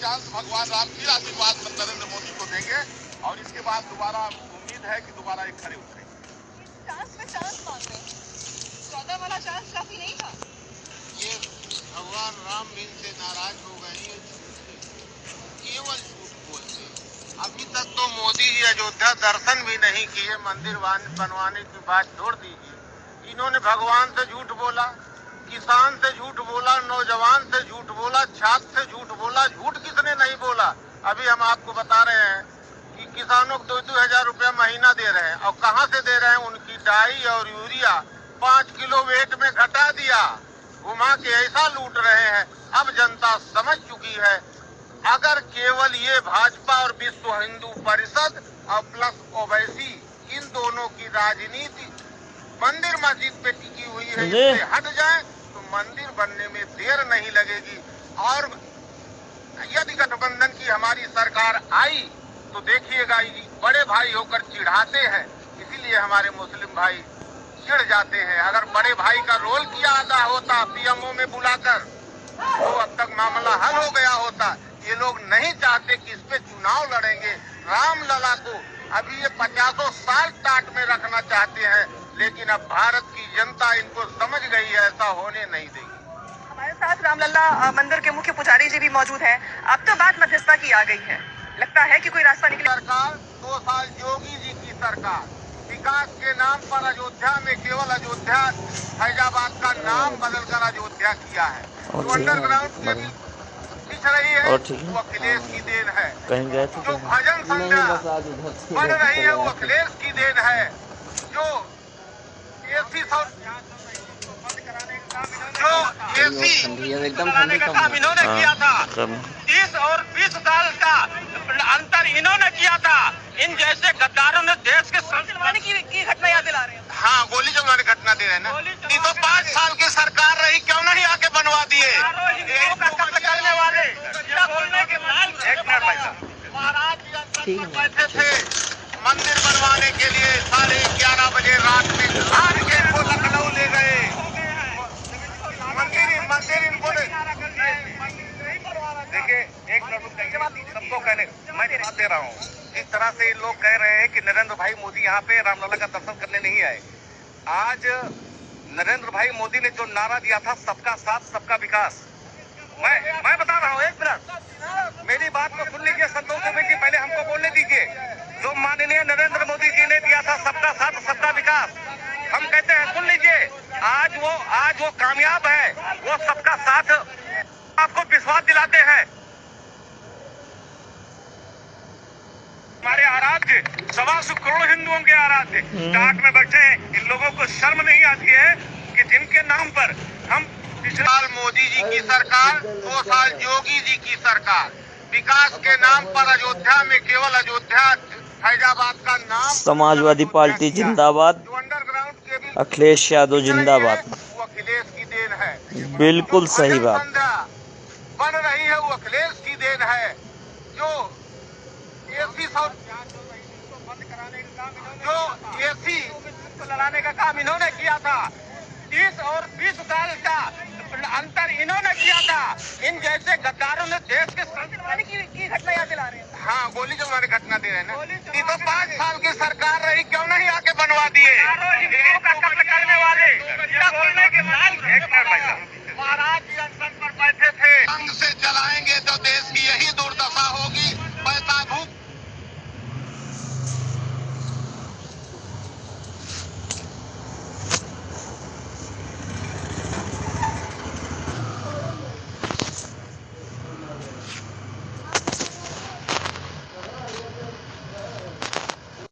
Chance भगवान राम फिर आशीर्वाद नरेंद्र मोदी को देंगे और इसके बाद दोबारा उम्मीद है कि दोबारा एक खड़े उतरेंगे। चांस पे चांस मांग रहे हैं, 14 वाला चांस काफी नहीं था। ये भगवान राम भी इनसे नाराज हो गए, ये केवल झूठ बोलते हैं। अभी तक तो मोदी जी अयोध्या दर्शन भी नहीं किए, मंदिर बनवाने की बात छोड़ दीजिए। इन्होंने भगवान से झूठ बोला, किसान से झूठ बोला, नौजवान से झूठ बोला, छात्र से झूठ बोला। झूठ किसने नहीं बोला? अभी हम आपको बता रहे हैं कि किसानों को 2-2 हजार रुपया महीना दे रहे हैं, और कहां से दे रहे हैं? उनकी डाई और यूरिया 5 किलो वेट में घटा दिया, घुमा के ऐसा लूट रहे हैं। अब जनता समझ चुकी है, अगर केवल ये भाजपा और विश्व हिंदू परिषद और प्लस ओवैसी इन दोनों की राजनीति मंदिर मस्जिद पे टिकी हुई है, इससे हट जाए तो मंदिर बनने में देर नहीं लगेगी। और यदि गठबंधन की हमारी सरकार आई तो देखिएगा, बड़े भाई होकर चिढ़ाते हैं, इसीलिए हमारे मुस्लिम भाई चिढ़ जाते हैं। अगर बड़े भाई का रोल किया आधा होता पीएमओ में बुलाकर तो अब तक मामला हल हो गया होता। ये लोग नहीं चाहते कि इस पे चुनाव लड़ेंगे। रामलला को अभी ये 50 साल टाट में रखना चाहते हैं, लेकिन अब भारत की जनता इनको समझ गई है, ऐसा होने नहीं देगी। हमारे साथ रामलला मंदिर के मुख्य पुजारी जी भी मौजूद हैं। अब तो बात मध्यस्थता की आ गई है, लगता है कि कोई रास्ता निकले। सरकार 2 साल योगी जी की सरकार विकास के नाम पर अयोध्या में केवल अयोध्या फैजाबाद का नाम बदलकर अयोध्या किया है। जो अंडरग्राउंड केबल बिछ रही है वो अखिलेश की देन है। कहीं गए थे जो भजन संध्या बढ़ रही है वो अखिलेश की देन है। जो एसी बनाने का काम इन्होंने किया था, 30 और 20 साल का अंतर इन्होंने किया था। इन जैसे गद्दारों ने देश के चलवाने की घटना याद दिला रहे हैं। हाँ, गोली चलवाने घटना दे रहे हैं ना। नहीं तो 5 साल की सरकार रही, क्यों नहीं आके बनवा दिए? करने वाले बोलने के महाराज बैठे थे मंदिर बनवाने के लिए, 11:30 बजे रात में लाद के इनको लखनऊ ले गए। मंदिर इनको देखिए, एक सबको कहने मैं जवाब दे रहा हूँ। इस तरह से लोग कह रहे हैं कि नरेंद्र भाई मोदी यहाँ पे रामलला का दर्शन करने नहीं आए। आज नरेंद्र भाई मोदी ने जो नारा दिया था, सबका साथ सबका विकास, मैं बता रहा हूँ, 1 मिनट मेरी बात को सुन लीजिए। संतोष दुबे जी, पहले हमको बोलने दीजिए। जो माननीय नरेंद्र मोदी जी ने दिया था सबका साथ सबका विकास, हम कहते हैं सुन लीजिए, आज वो कामयाब है। वो सबका साथ आपको विश्वास दिलाते हैं। हमारे आराध्य 125 करोड़ हिंदुओं के आराध्य टाट में बैठे हैं। इन लोगों को शर्म नहीं आती है कि जिनके नाम पर हम पिछले साल मोदी जी की सरकार, 2 साल योगी जी की सरकार, विकास के नाम पर अयोध्या में केवल अयोध्या फैजाबाद का नाम, समाजवादी पार्टी जिंदाबाद, अखिलेश यादव जिंदाबाद। वो अखिलेश की देन है। बिल्कुल सही बात। बन रही है वो अखिलेश की देन है। जो एसी लड़ाने का काम इन्होंने किया था, 30 और 20 साल का अंतर इन्होंने किया था। इन जैसे गद्दारों ने देश के चलवाने की घटना याद दिला रहे हैं। हाँ, गोली चलवाने घटना दे रहे हैं ना। नहीं तो 5 साल की सरकार रही, क्यों नहीं आके बनवा दिए?